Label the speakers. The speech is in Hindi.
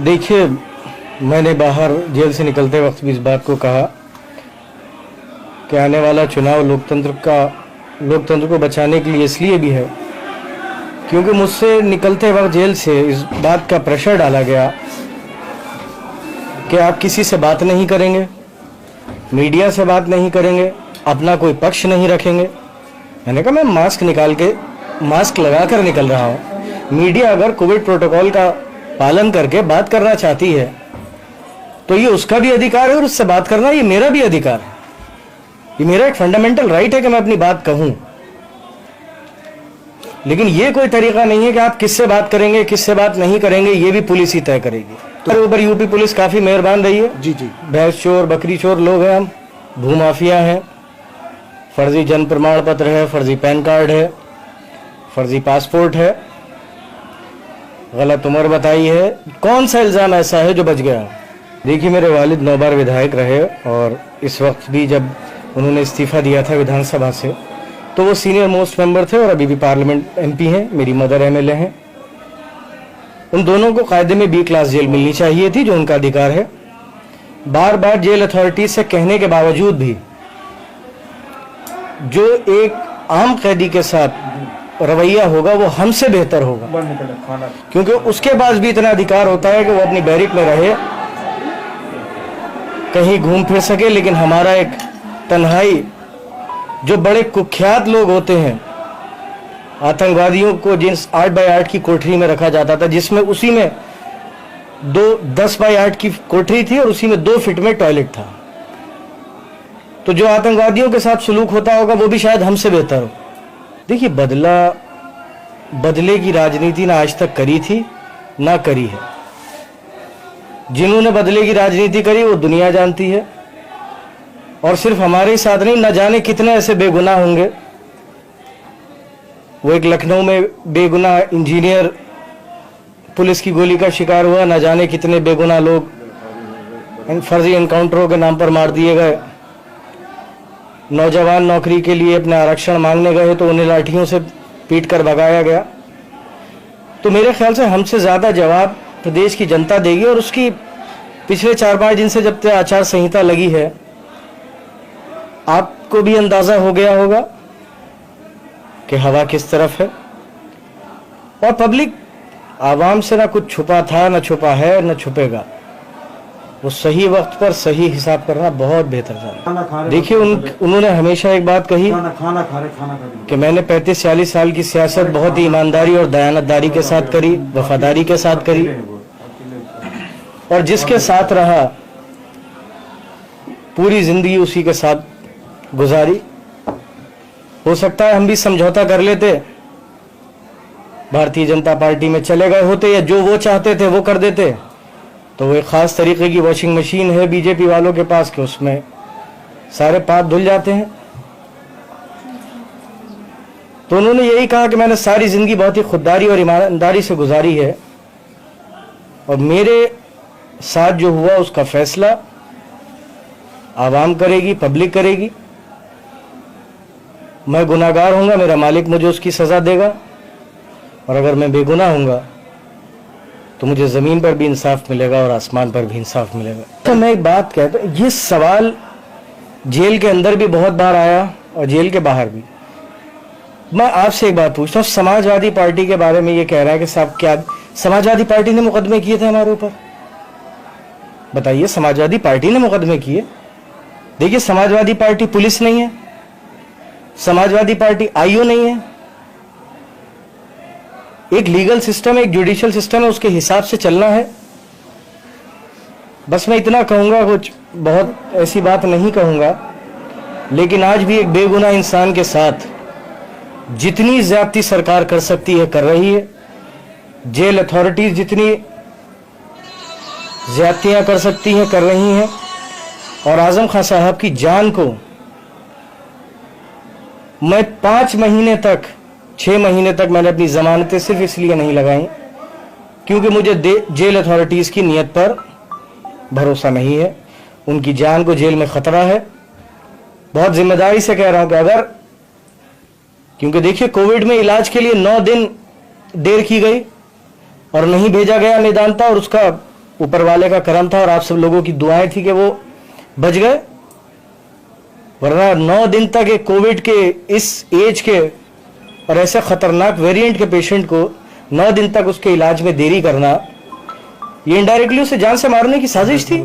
Speaker 1: देखिए, मैंने बाहर जेल से निकलते वक्त भी इस बात को कहा कि आने वाला चुनाव लोकतंत्र को बचाने के लिए इसलिए भी है क्योंकि मुझसे निकलते वक्त जेल से इस बात का प्रेशर डाला गया कि आप किसी से बात नहीं करेंगे, मीडिया से बात नहीं करेंगे, अपना कोई पक्ष नहीं रखेंगे। मैंने कहा मैं मास्क लगाकर निकल रहा हूँ। मीडिया अगर कोविड प्रोटोकॉल का पालन करके बात करना चाहती है तो ये उसका भी अधिकार है और उससे बात करना ये मेरा भी अधिकार है। ये मेरा एक फंडामेंटल राइट है कि मैं अपनी बात कहूं। लेकिन ये कोई तरीका नहीं है कि आप किससे बात करेंगे, किससे बात नहीं करेंगे, ये भी पुलिस ही तय करेगी। तो ऊपर यूपी पुलिस काफी मेहरबान रही है।
Speaker 2: जी जी।
Speaker 1: भैंस चोर, बकरी चोर लोग हैं हम, भूमाफिया हैं, फर्जी जन्म प्रमाण पत्र है, फर्जी पैन कार्ड है, फर्जी पासपोर्ट है, गलत उम्र बताई है। कौन सा इल्ज़ाम ऐसा है जो बच गया? देखिए, मेरे वालिद 9 बार विधायक रहे और इस वक्त भी जब उन्होंने इस्तीफ़ा दिया था विधानसभा से तो वो सीनियर मोस्ट मेंबर थे और अभी भी पार्लियामेंट एमपी हैं। मेरी मदर एमएलए हैं। उन दोनों को कायदे में बी क्लास जेल मिलनी चाहिए थी, जो उनका अधिकार है। बार बार जेल अथॉरिटीज से कहने के बावजूद भी जो एक आम कैदी के साथ रवैया होगा वो हमसे बेहतर होगा, क्योंकि उसके पास भी इतना अधिकार होता है कि वो अपनी बैरिक में रहे, कहीं घूम फिर सके। लेकिन हमारा एक तन्हाई, जो बड़े कुख्यात लोग होते हैं, आतंकवादियों को जिन 8 बाई 8 की कोठरी में रखा जाता था, जिसमें उसी में 10 बाई 8 की कोठरी थी और उसी में 2 फीट में टॉयलेट था, तो जो आतंकवादियों के साथ सुलूक होता होगा वो भी शायद हमसे बेहतर हो। देखिए, बदले की राजनीति ना आज तक करी थी ना करी है। जिन्होंने बदले की राजनीति करी वो दुनिया जानती है, और सिर्फ हमारे साथ नहीं, न जाने कितने ऐसे बेगुनाह होंगे। वो एक लखनऊ में बेगुनाह इंजीनियर पुलिस की गोली का शिकार हुआ, न जाने कितने बेगुनाह लोग फर्जी एनकाउंटरों के नाम पर मार दिए गए। नौजवान नौकरी के लिए अपने आरक्षण मांगने गए तो उन्हें लाठियों से पीट कर भगाया गया। तो मेरे ख्याल से हमसे ज़्यादा जवाब प्रदेश की जनता देगी, और उसकी पिछले 4-5 दिन से जब तक आचार संहिता लगी है, आपको भी अंदाजा हो गया होगा कि हवा किस तरफ है। और पब्लिक आवाम से ना कुछ छुपा था, ना छुपा है, ना छुपेगा। वो सही वक्त पर सही हिसाब करना बहुत बेहतर था। देखिए, उन्होंने हमेशा एक बात कही कि मैंने 35-40 साल की सियासत बहुत ही ईमानदारी और दयानतदारी के साथ करी, वफादारी के साथ करी, और जिसके साथ रहा पूरी जिंदगी उसी के साथ गुजारी। हो सकता है हम भी समझौता कर लेते, भारतीय जनता पार्टी में चले गए होते, या जो वो चाहते थे वो कर देते, तो वो एक खास तरीके की वॉशिंग मशीन है बीजेपी वालों के पास कि उसमें सारे पाप धुल जाते हैं। तो उन्होंने यही कहा कि मैंने सारी जिंदगी बहुत ही खुददारी और ईमानदारी से गुजारी है, और मेरे साथ जो हुआ उसका फैसला आवाम करेगी, पब्लिक करेगी। मैं गुनाहगार होऊंगा, मेरा मालिक मुझे उसकी सजा देगा, और अगर मैं बेगुनाह होऊंगा तो मुझे ज़मीन पर भी इंसाफ मिलेगा और आसमान पर भी इंसाफ मिलेगा। तो मैं एक बात कहता हूँ, ये सवाल जेल के अंदर भी बहुत बार आया और जेल के बाहर भी। मैं आपसे एक बात पूछता हूँ, समाजवादी पार्टी के बारे में ये कह रहा है कि साहब, क्या समाजवादी पार्टी ने मुकदमे किए थे हमारे ऊपर? बताइए, समाजवादी पार्टी ने मुकदमे किए? देखिए, समाजवादी पार्टी पुलिस नहीं है, समाजवादी पार्टी आईओ नहीं है। एक लीगल सिस्टम है, एक जुडिशियल सिस्टम है, उसके हिसाब से चलना है। बस मैं इतना कहूंगा, कुछ बहुत ऐसी बात नहीं कहूंगा, लेकिन आज भी एक बेगुनाह इंसान के साथ जितनी ज्यादती सरकार कर सकती है कर रही है। जेल अथॉरिटीज जितनी ज्यादतियां कर सकती हैं कर रही हैं, और आजम खान साहब की जान को मैं 5 महीने तक, 6 महीने तक मैंने अपनी जमानतें सिर्फ इसलिए नहीं लगाई क्योंकि मुझे जेल अथॉरिटीज की नीयत पर भरोसा नहीं है। उनकी जान को जेल में खतरा है। बहुत जिम्मेदारी से कह रहा हूं कि अगर, क्योंकि देखिए, कोविड में इलाज के लिए 9 दिन देर की गई और नहीं भेजा गया निदानता, और उसका ऊपर वाले का करम था और आप सब लोगों की दुआएं थी कि वो बच गए, वरना 9 दिन तक एक कोविड के इस एज के और ऐसे खतरनाक वेरिएंट के पेशेंट को 9 दिन तक उसके इलाज में देरी करना, ये इनडायरेक्टली उसे जान से मारने की साजिश थी।